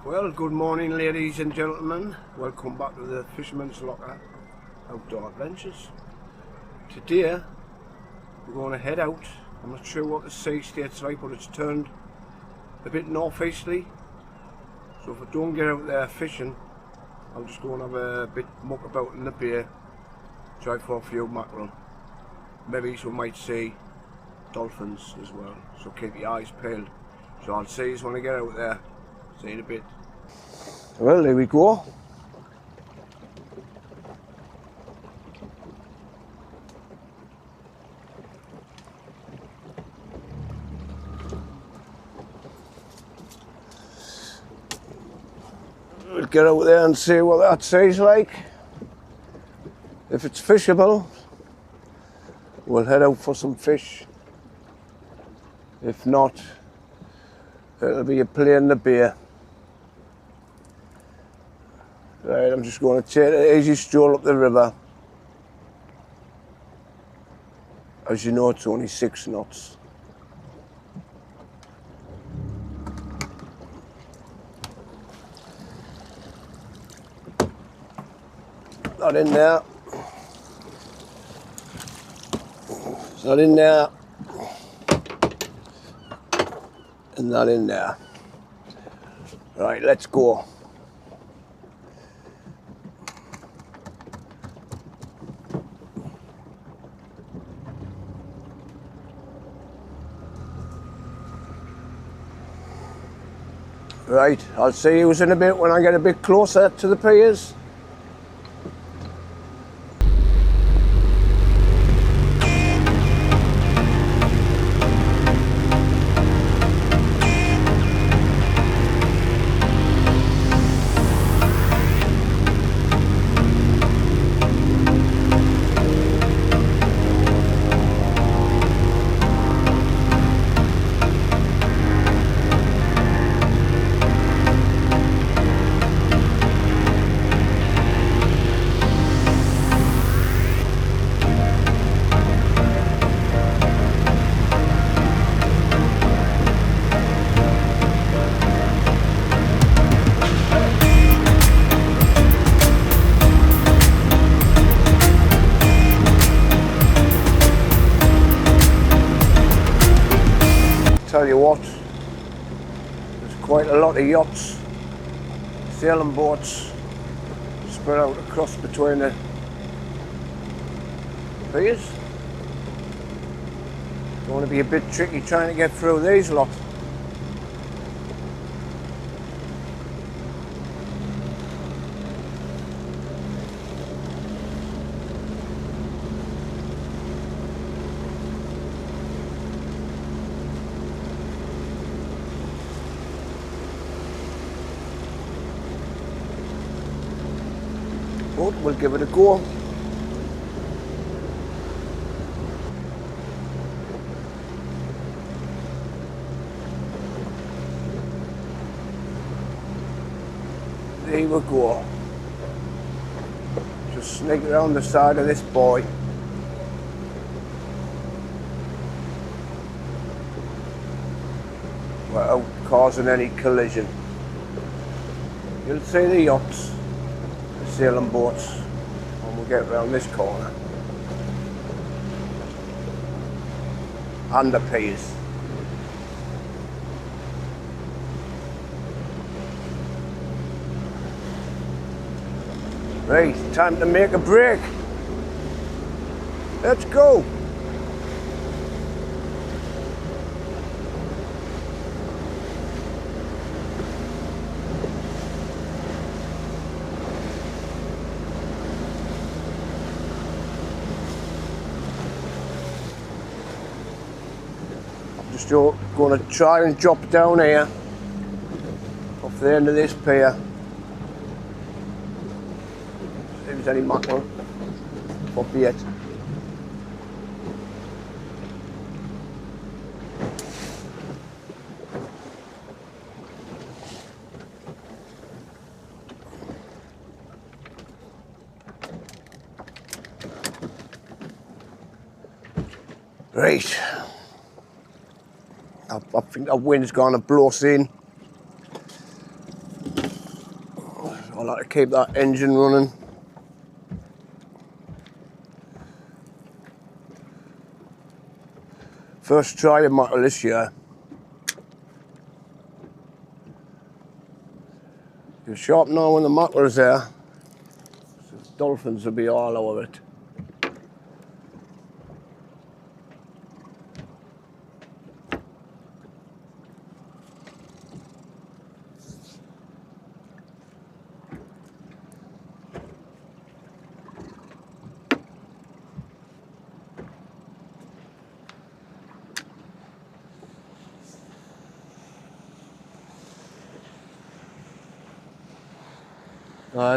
Well, good morning ladies and gentlemen. Welcome back to the Fisherman's Locker Outdoor Adventures. Today we're going to head out. I'm not sure what the sea state's like, but it's turned a bit northeasterly. So if I don't get out there fishing, I'll just go and have a bit muck about in the bay, try for a few mackerel. Maybe we might see dolphins as well, so keep your eyes peeled. So I'll see you when I get out there. See you in a bit. Well, there we go. We'll get out there and see what that sea's like. If it's fishable, we'll head out for some fish. If not, it'll be a play in the bay. Right, I'm just going to take an easy stroll up the river. As you know, it's only 6 knots. Not in there. It's not in there. And not in there. Right, let's go. Right, I'll see you in a bit when I get a bit closer to the piers. Tell you what, there's quite a lot of yachts, sailing boats spread out across between the piers. It's going to be a bit tricky trying to get through these lot. But we'll give it a go. There we go. Just sneak around the side of this buoy. Without causing any collision. You'll see the yachts, sailing boats, when we get around this corner. And the piers. Right, time to make a break. Let's go. Just going to try and drop down here off the end of this pier. See if there's any mackerel for bait. Right. I think the wind's going to blow us in. like to keep that engine running. First try of mackerel this year. You sharp now when the mackerel's there. So dolphins will be all over it.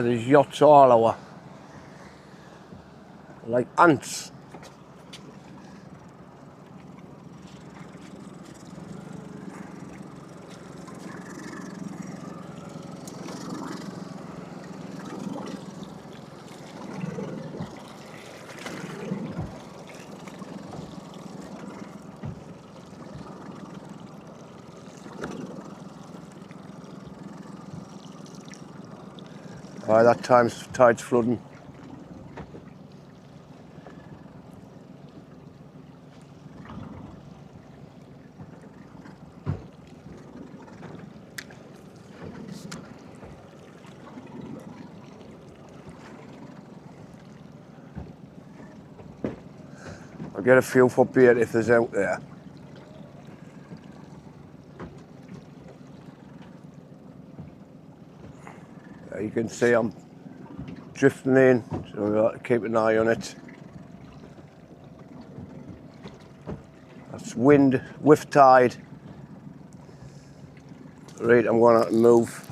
There's yachts all over, like ants. That tide's flooding. I'll get a feel for bait if there's out there. You can see I'm drifting in, so we've got to keep an eye on it. That's wind, with tide. Right, I'm going to move,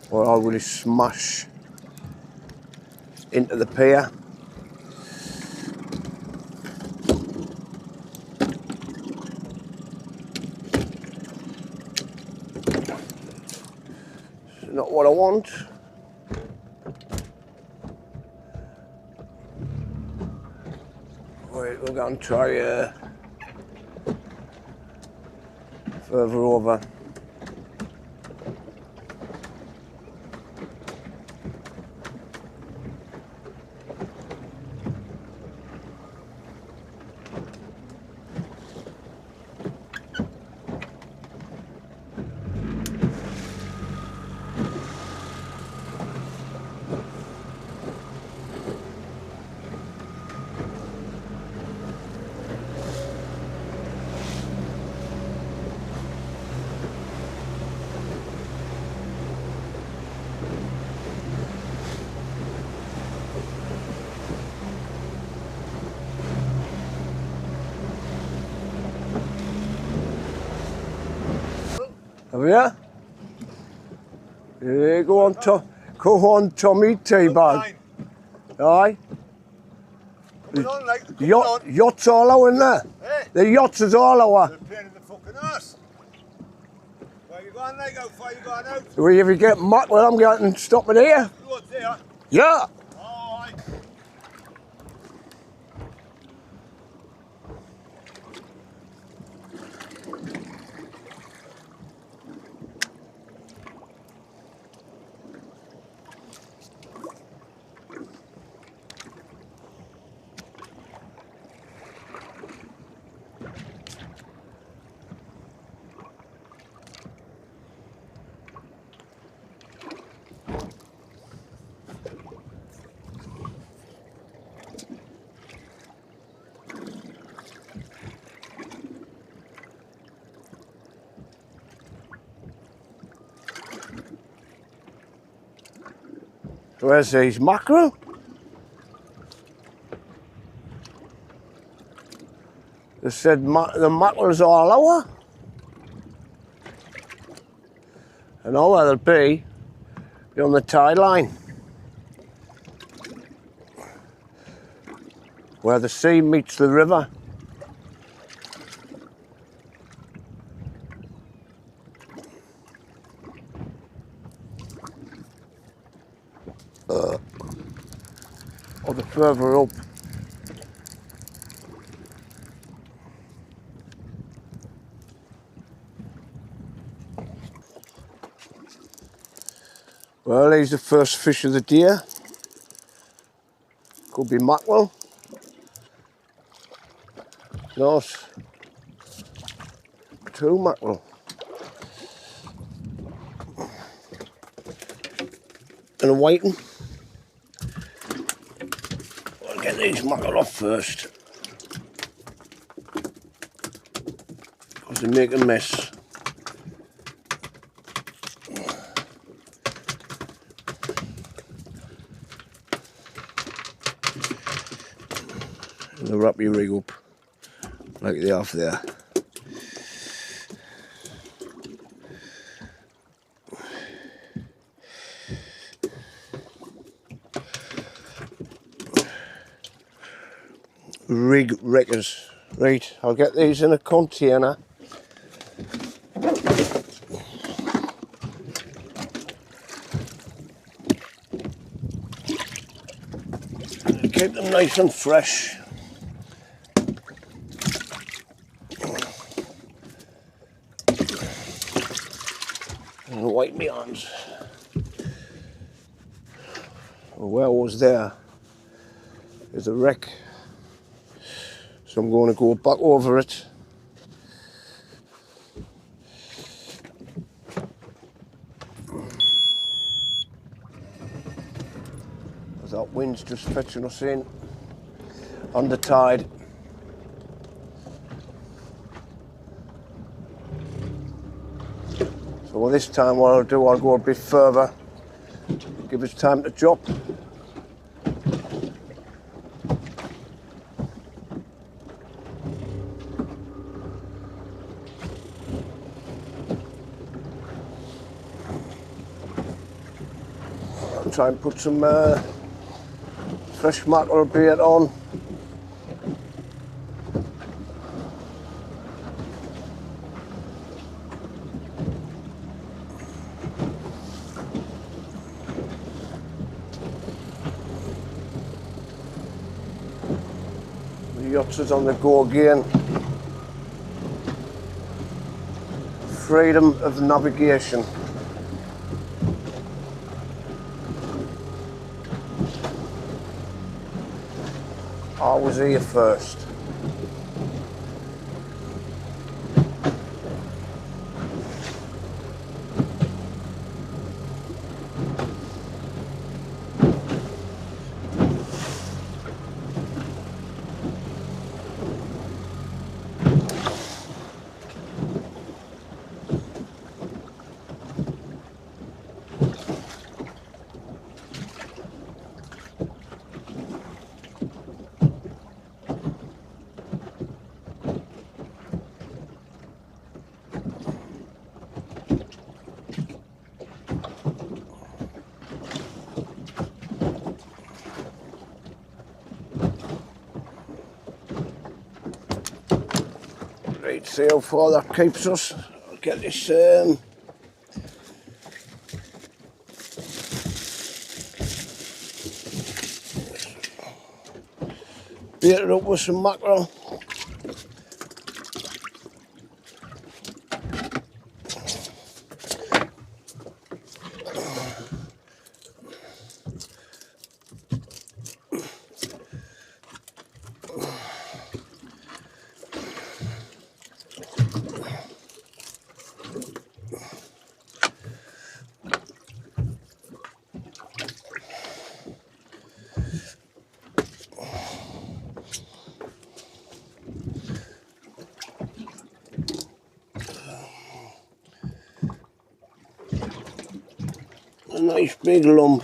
or I'll really smash into the pier. It's not what I want. Right, we're going to try further over. Have you? Yeah, go on, Tommy, teabag. Aye. Yachts all over in there. Hey. The yachts is all over. They're playing in the fucking ass. Where you going, like, how far you going out? Well, if you get mackerel, I'm getting stopping here. What's there? Yeah. Oh, aye. Where's these mackerel? They said the mackerel's all over. I know where they'll be on the tide line, where the sea meets the river. Or the further up. Well, here's the first fish of the day. Could be mackerel. Not. 2 mackerel. And a whiting. I'll get these mackerel off first, because they make a mess. And they'll wrap your rig up like they have there. Rig wreckers. Right, I'll get these in a container. Keep them nice and fresh. And wipe my hands. Where I was there is a wreck. So I'm going to go back over it. That wind's just fetching us in on the tide. So this time what I'll do, I'll go a bit further, give us time to drop. I'll try and put some fresh mackerel bait on. The yacht is on the go again. Freedom of navigation. I was here first. Right, see how far that keeps us. I'll get this bait it up with some mackerel. A nice big lump.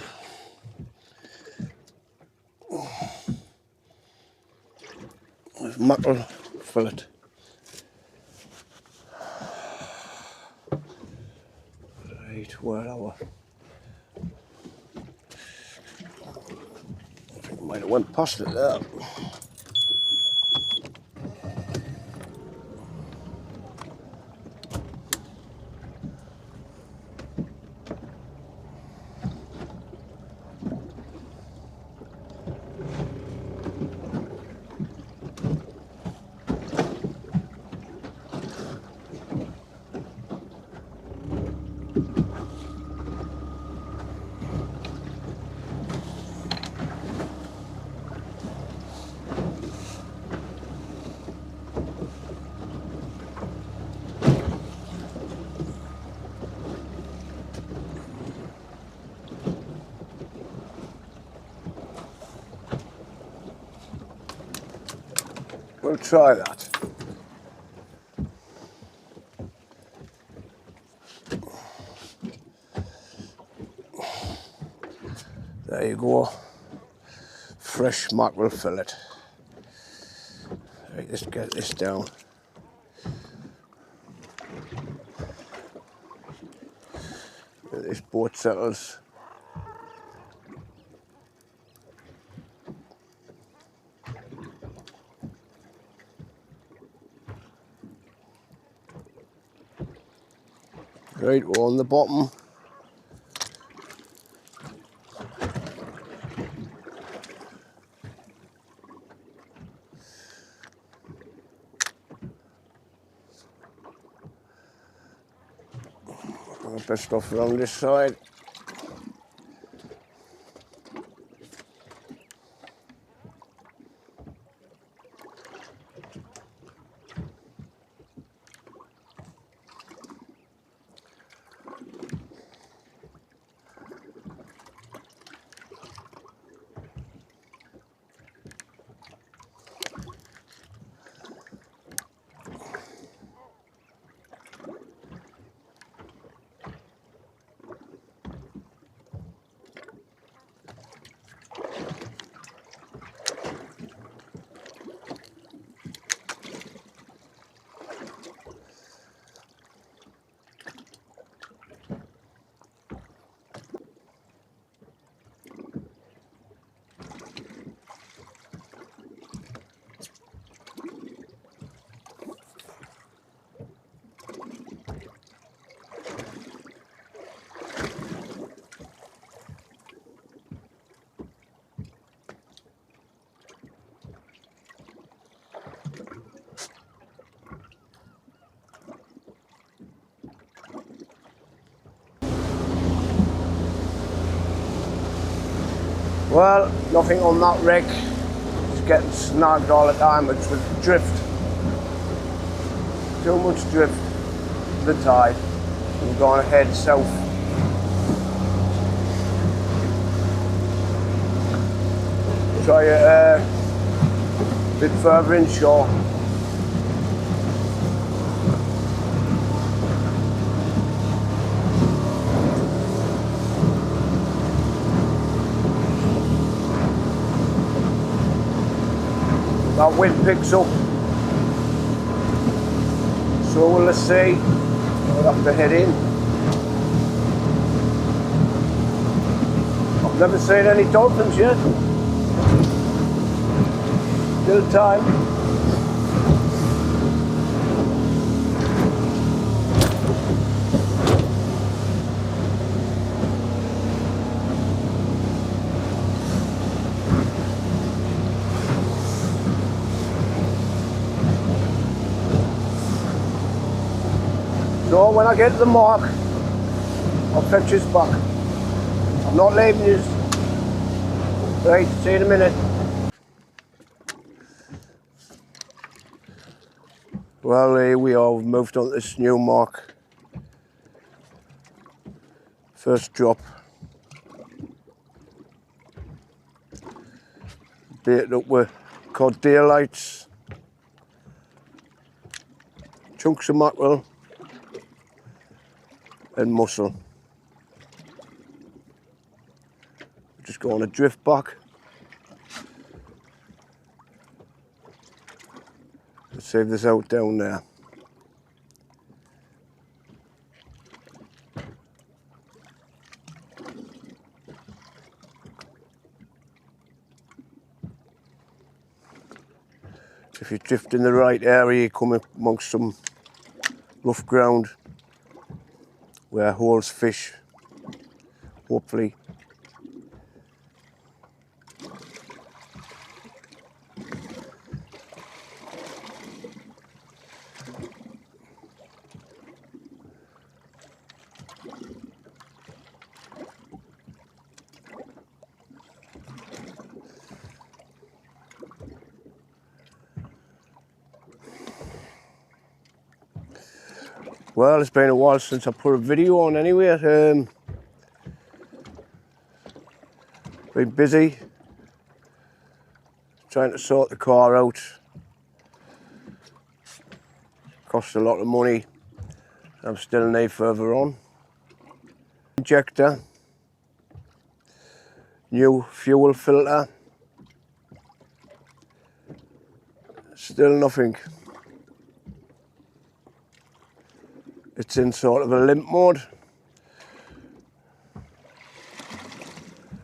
With mackerel fillet. Right, where are we? I think I might have went past it there. We'll try that. There you go. Fresh mackerel fillet. Right, let's get this down. This boat settles. Right, we're on the bottom. A bit of stuff around this side. Well, nothing on that wreck. It's getting snagged all the time. It's with drift. Too much drift. The tide. We're going to head south. Try it a bit further inshore. That wind picks up, so will the sea. We'll have to head in. I've never seen any dolphins yet. Still time. So when I get to the mark, I'll fetch this back. I'm not leaving this. Right, see you in a minute. Well, here we are, we've moved on to this new mark. First drop. Baited up with cod daylights, chunks of mackerel, and mussel. Just going to drift back. Let's see if there's out down there. If you drift in the right area, you come amongst some rough ground where holds fish, hopefully. Well, it's been a while since I put a video on anyway. Been busy trying to sort the car out. costs a lot of money. I'm still need further on. Injector, new fuel filter, still nothing. It's in sort of a limp mode.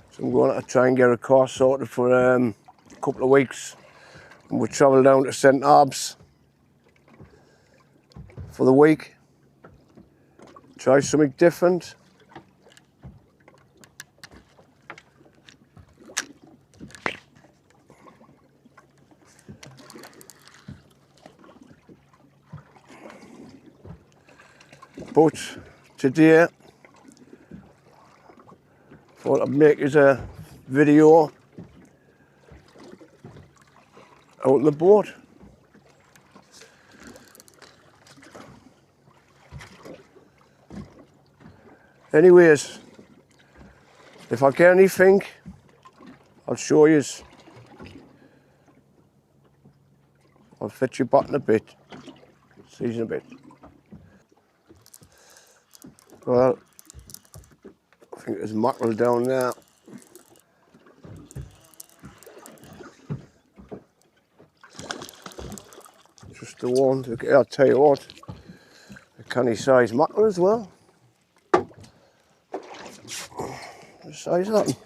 So I'm going to try and get a car sorted for a couple of weeks. And we'll travel down to St Abbs for the week. Try something different. But today, thought I'd make us a video out on the boat. Anyways, if I get anything, I'll show you. I'll fetch you back in a bit. See you in a bit. Well, I think there's mackerel down there. Just the one. I'll tell you what, a canny size mackerel as well. The size of that.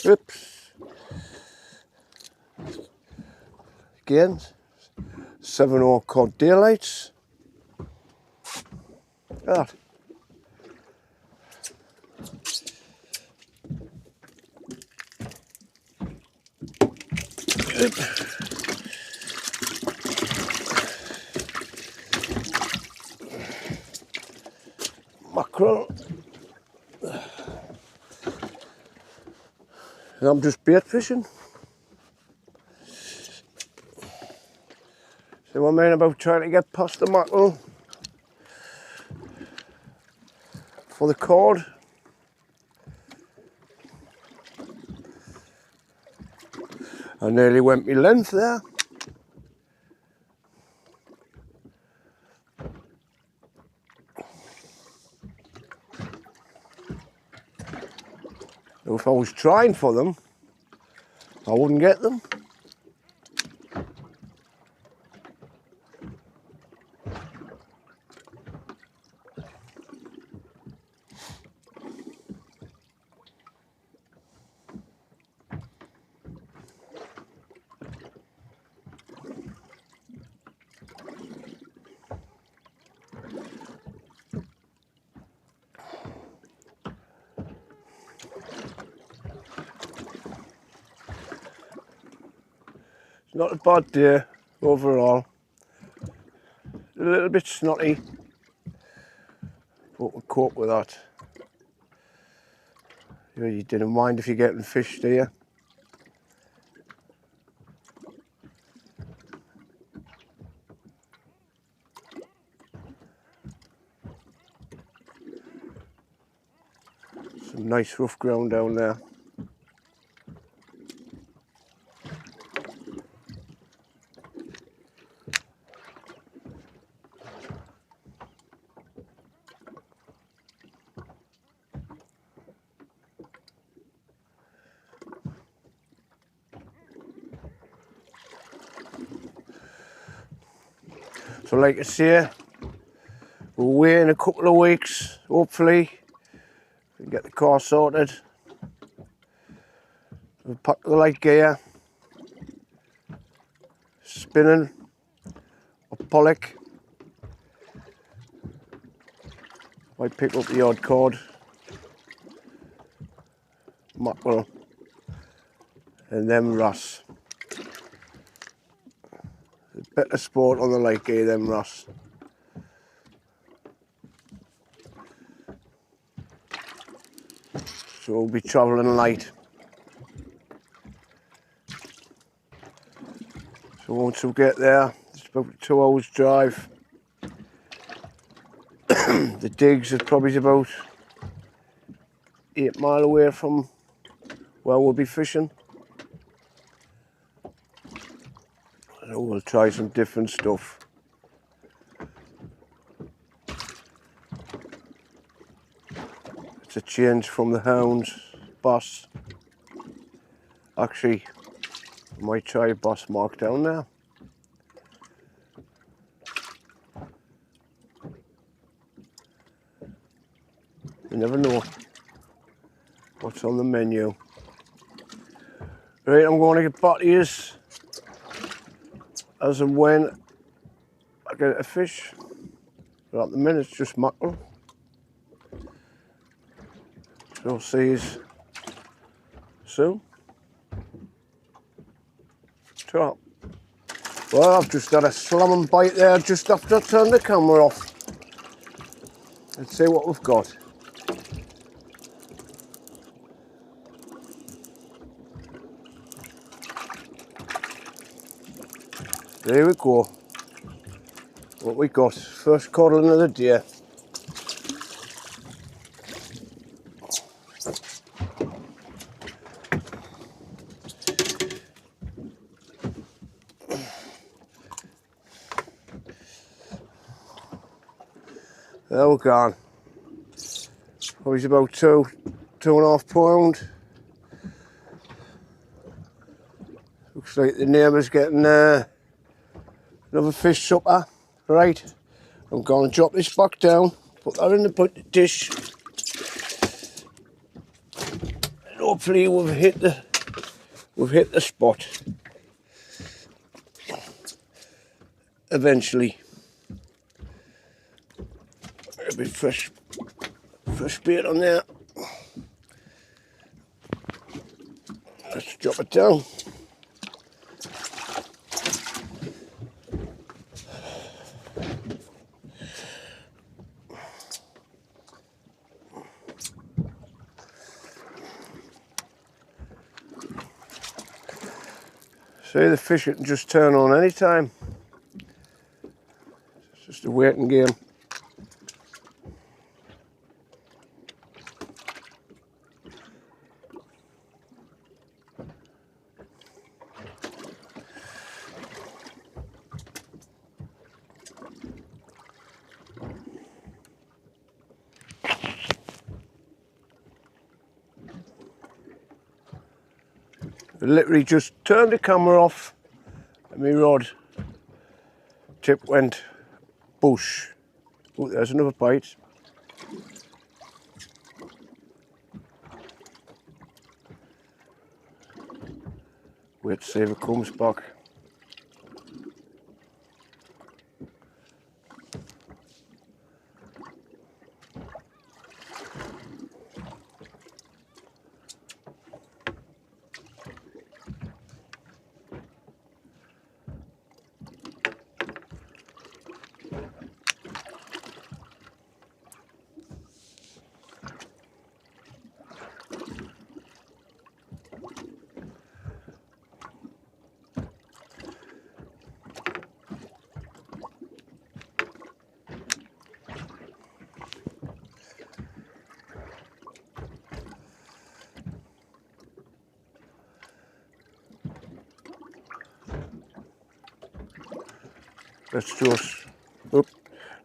Oops. Again. 7/0 cod daylights. Look at that. Mackerel. And I'm just bait fishing. See what I mean about trying to get past the mackerel for the cod. I nearly went my length there. If I was trying for them, I wouldn't get them. It's not a bad day overall. A little bit snotty, but we'll cope with that. You didn't mind if you're getting fish, do you? Some nice rough ground down there. So like I say, we'll wait in a couple of weeks, hopefully, and get the car sorted. We'll pack the light gear, spinning, a pollock. Might pick up the odd cod, mackerel, and then wrasse. Better sport on the light gear than wrasse. So we'll be travelling light. So once we get there, it's about a 2 hours drive. The digs is probably about 8 miles away from where we'll be fishing. And we'll try some different stuff. It's a change from the Hounds Boss. Actually, I might try Boss Markdown now. You never know what's on the menu. Right, I'm going to get back to you as and when I get a fish. But at the minute it's just mackerel. So I'll see you soon. Ta. Well, I've just had a slamming bite there just after I turned the camera off. Let's see what we've got. There we go. What we got? First codling of the day. There we're gone. Oh, he's about 2.5 pound. Looks like the neighbour's getting another fish supper. Right, I'm going to drop this back down, put that in the dish, and hopefully we've hit the spot. Eventually, a bit fresh bait on there. Let's drop it down. See, the fish can just turn on any time. It's just a waiting game. I literally just turned the camera off and my rod tip went bush. Oh, there's another bite. Wait to see if it comes back.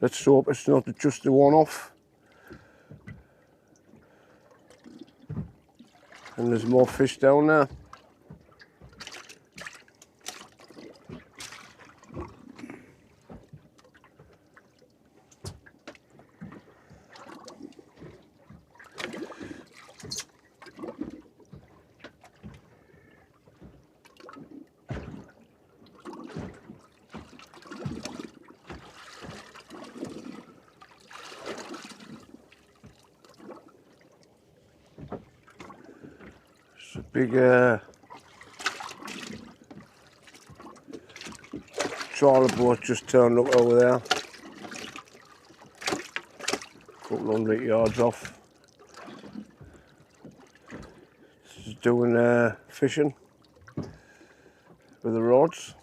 Let's hope it's not just a one-off. And there's more fish down there. It's a big trawler boat just turned up over there. Couple 100 yards off. Just doing fishing with the rods.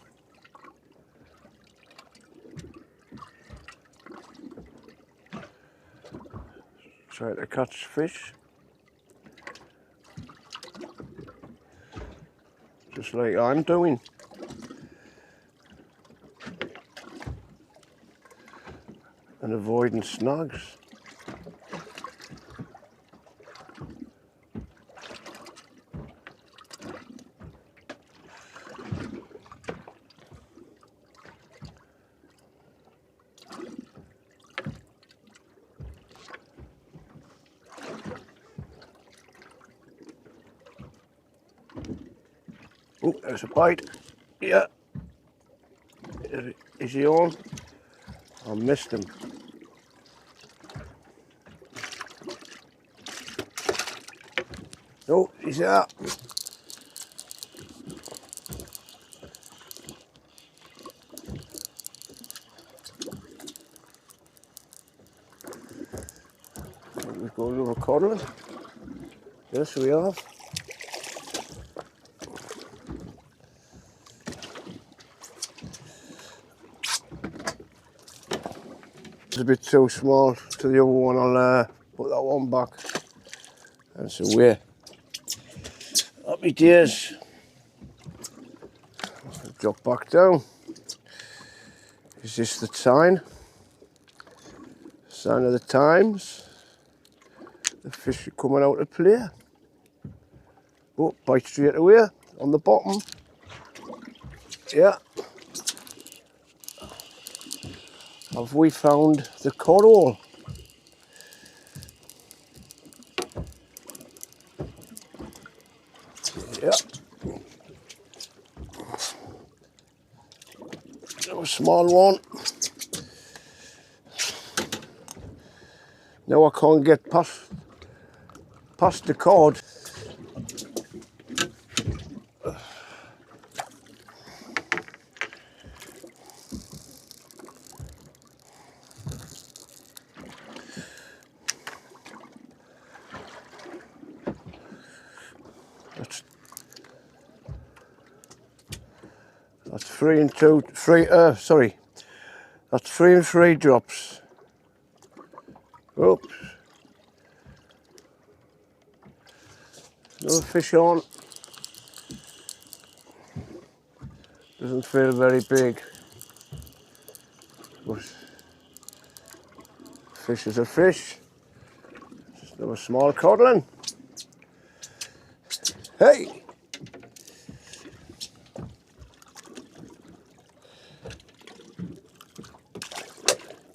Try to catch fish. Just like I'm doing. and avoiding snags. Oh, there's a bite. Yeah. Is he on? I missed him. Oh, he's out. We've got a little codling. Yes, we have. It's a bit too small to the other one. I'll put that one back. That's away. Happy days. Drop back down. Is this the sign? Sign of the times. The fish are coming out to play. Oh, bite straight away on the bottom. Yeah. Have we found the coral? Yeah. A small one. Now I can't get past the cord. That's 3 and 2, 3, sorry. That's 3 and 3 drops. Oops. Another fish on. Doesn't feel very big. But fish is a fish. Just another small codling. Hey!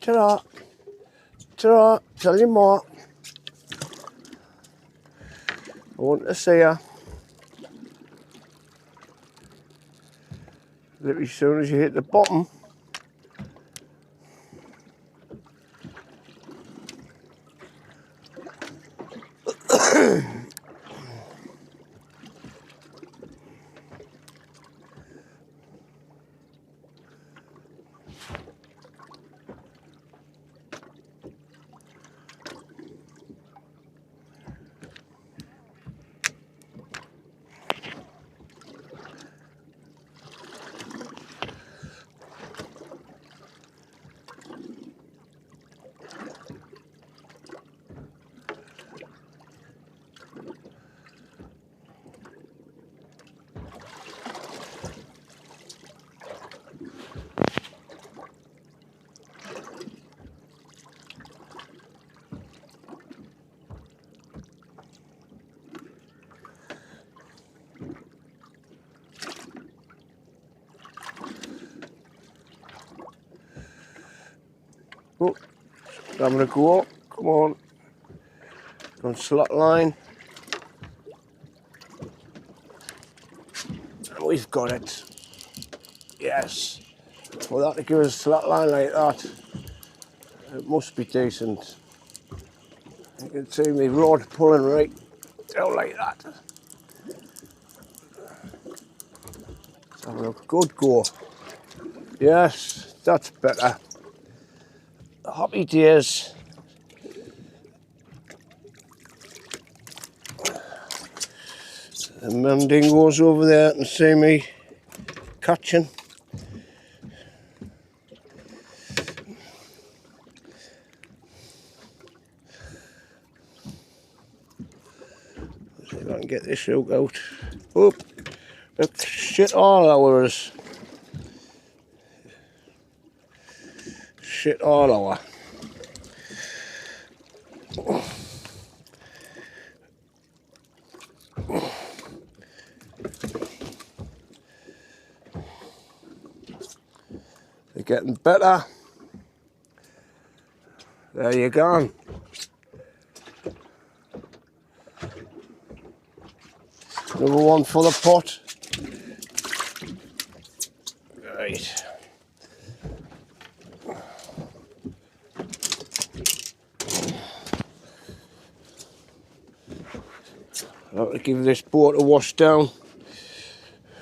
Ta-ra! Ta-ra! Tell you more. I want to see her. As soon as you hit the bottom. Oh, having a go. Come on. Go on slot line. And we've got it. Yes. For that to give us a slot line like that, it must be decent. You can see my rod pulling right down like that. Let's have a good go. Yes, that's better. Happy days. The mandingoes over there and see me catching. Let's see if I can get this hook out. Oh, look, shit all over us. Shit all over. They're getting better. There you go. Another one for the pot. Right. I'll have to give this boat a wash down.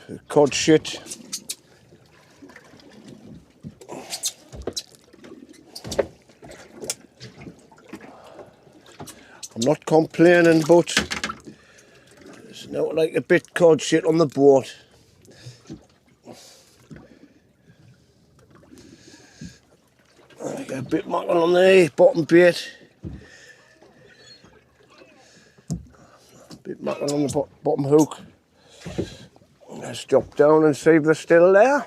The cod shit. I'm not complaining, but it's not like a bit cod shit on the boat. I got a bit mackerel on the bottom bait. Bit mackerel on the bottom hook. Let's drop down and see if they're still there.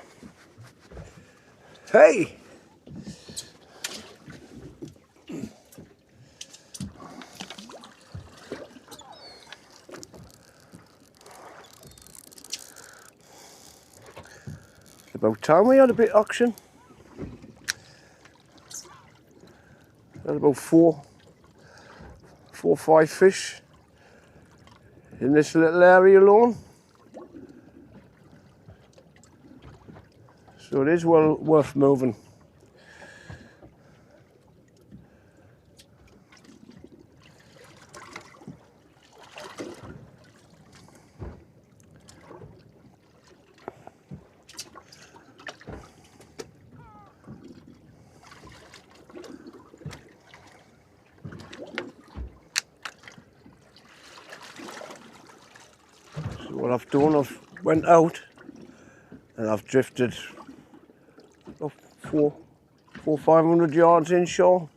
Hey! It's about time we had a bit of action. Had about four or five fish in this little area alone. So it is well worth moving. So what I've done, I've went out and I've drifted 500 yards inshore.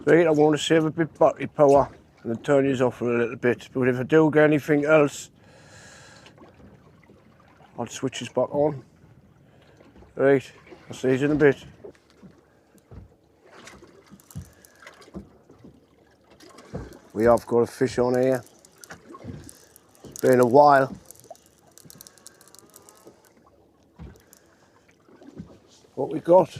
Right, I want to save a bit of battery power and turn these off for a little bit, but if I do get anything else, I'll switch this back on. Right, I'll see you in a bit. We have got a fish on here. It's been a while. What we got?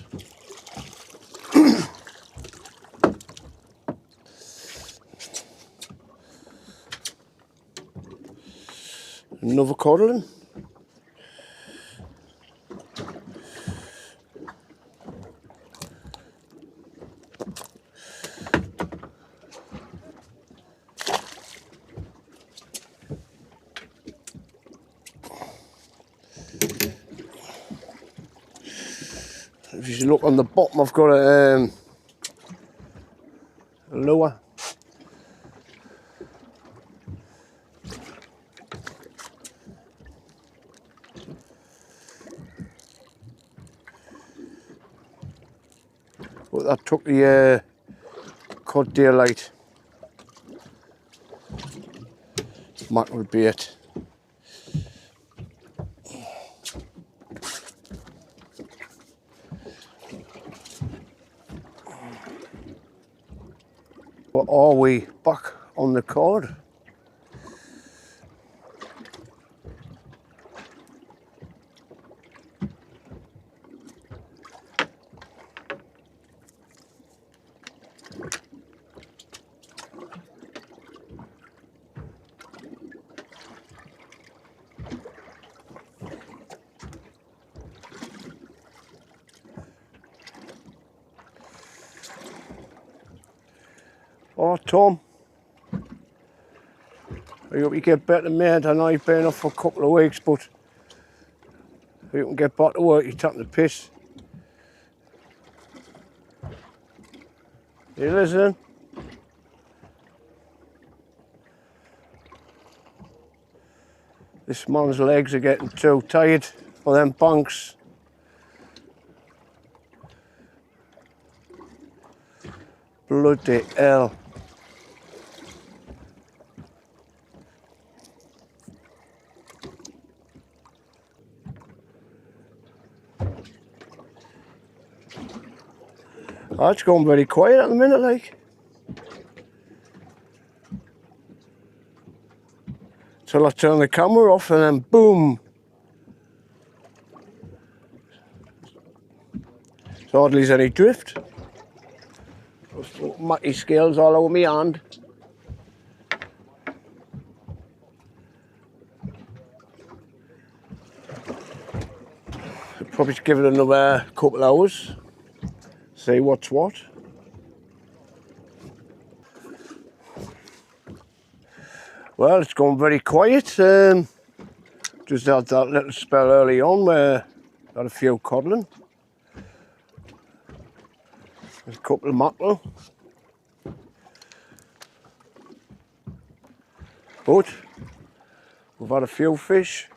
Another codling. If you look on the bottom, I've got a lure. But that took the cod daylight. Mackerel bait. But are we back on the cod? Oh, Tom. I hope you get better, mate. I know you've been off for a couple of weeks, but you can get back to work. You're taking the piss. You listening? This man's legs are getting too tired for them banks. Bloody hell. Oh, it's going very quiet at the minute, like. Till I turn the camera off and then boom. There's hardly any drift. Those mucky scales all over my hand. I'll probably give it another couple hours. See what's what. Well, it's gone very quiet. Just had that little spell early on where I had a few codling. There's a couple of mackerel. But we've had a few fish,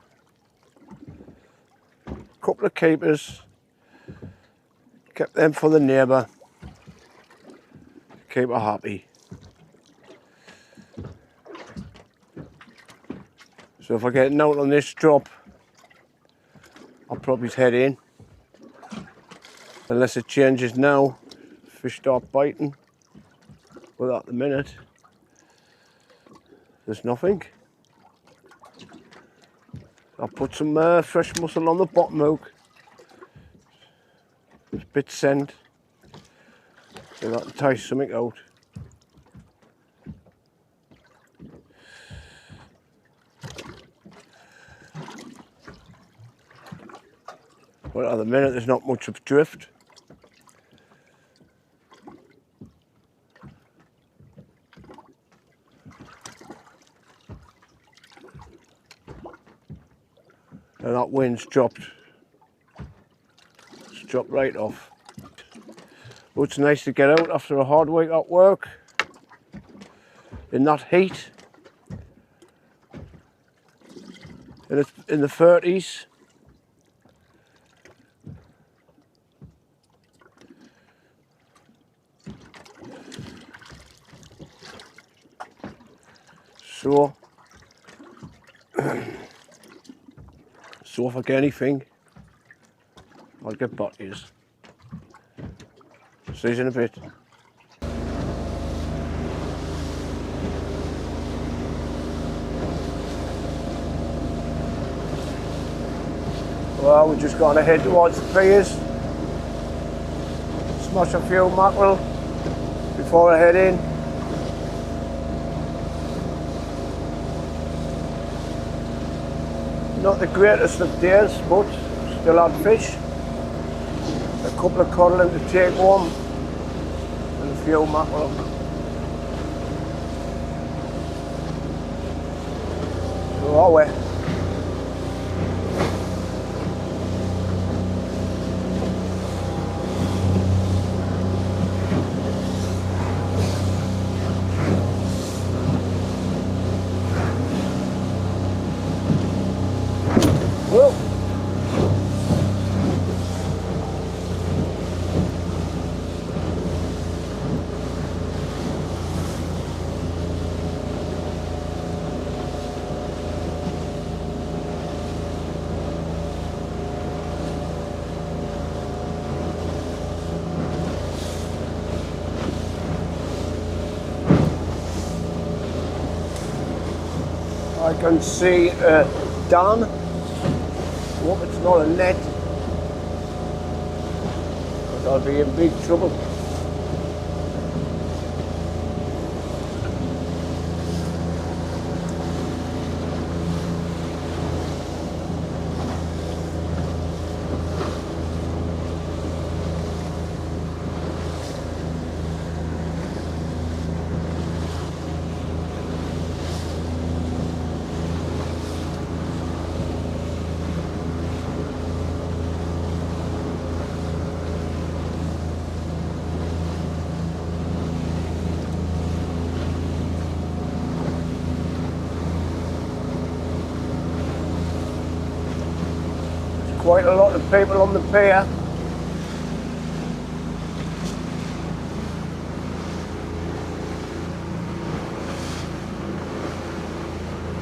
a couple of keepers, kept them for the neighbour, keep her happy. So if I get out on this drop, I'll probably head in. Unless it changes now, fish start biting. But at the minute, there's nothing. I'll put some fresh mussel on the bottom hook. It's a bit scent. So that'll taste something out. But at the minute there's not much of drift. And that wind's dropped. It's dropped right off. But it's nice to get out after a hard week at work. In that heat. And it's in the 30s. So if I get anything, I'll get back to you. See you in a bit. Well, we're just going to head towards the piers. Smash a few mackerel before I head in. Not the greatest of days, but still had fish. A couple of codling to take home and a few mackerel. So are we. I can see Dan. Hope it's not a net, because I'll be in big trouble. quite a lot of people on the pier.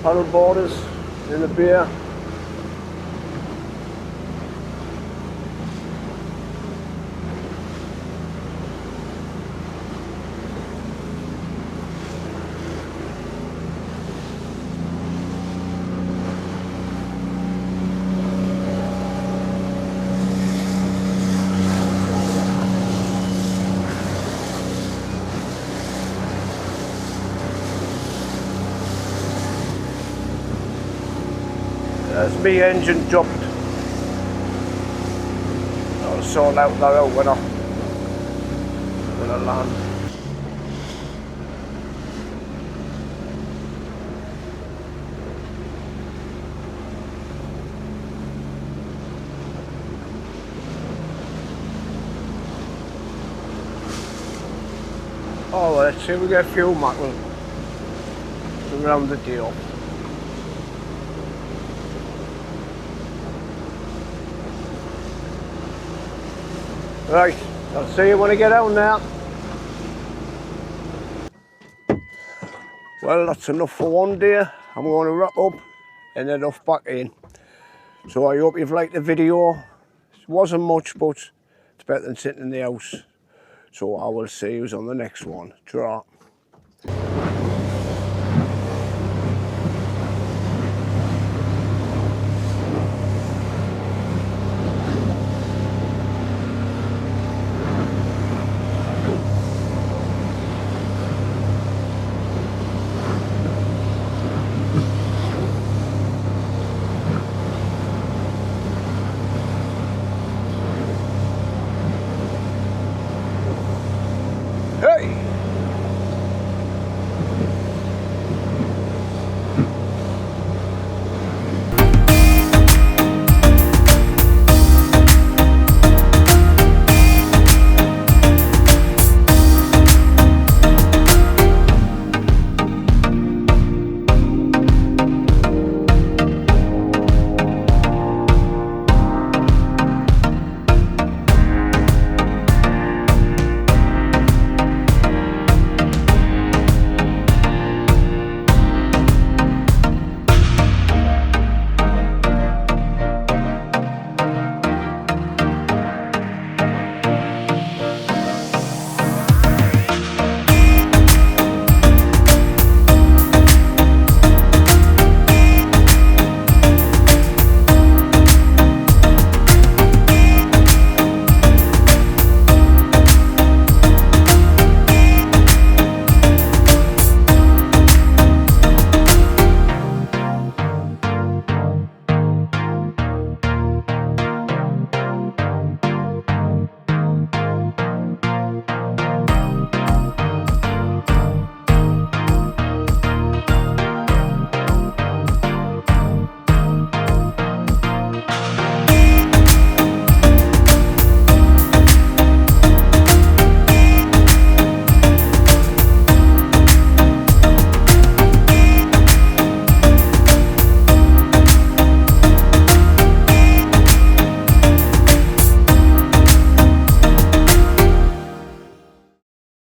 Paddle boarders in the pier. There's me engine dropped. I'll sort out that out when I land. Oh, well, let's see if we get fuel mackerel to round the deal. Right, I'll see you when I get out now. Well, that's enough for one day. I'm going to wrap up and head off back in. So I hope you've liked the video. It wasn't much, but it's better than sitting in the house. So I will see you on the next one. Ta-ra.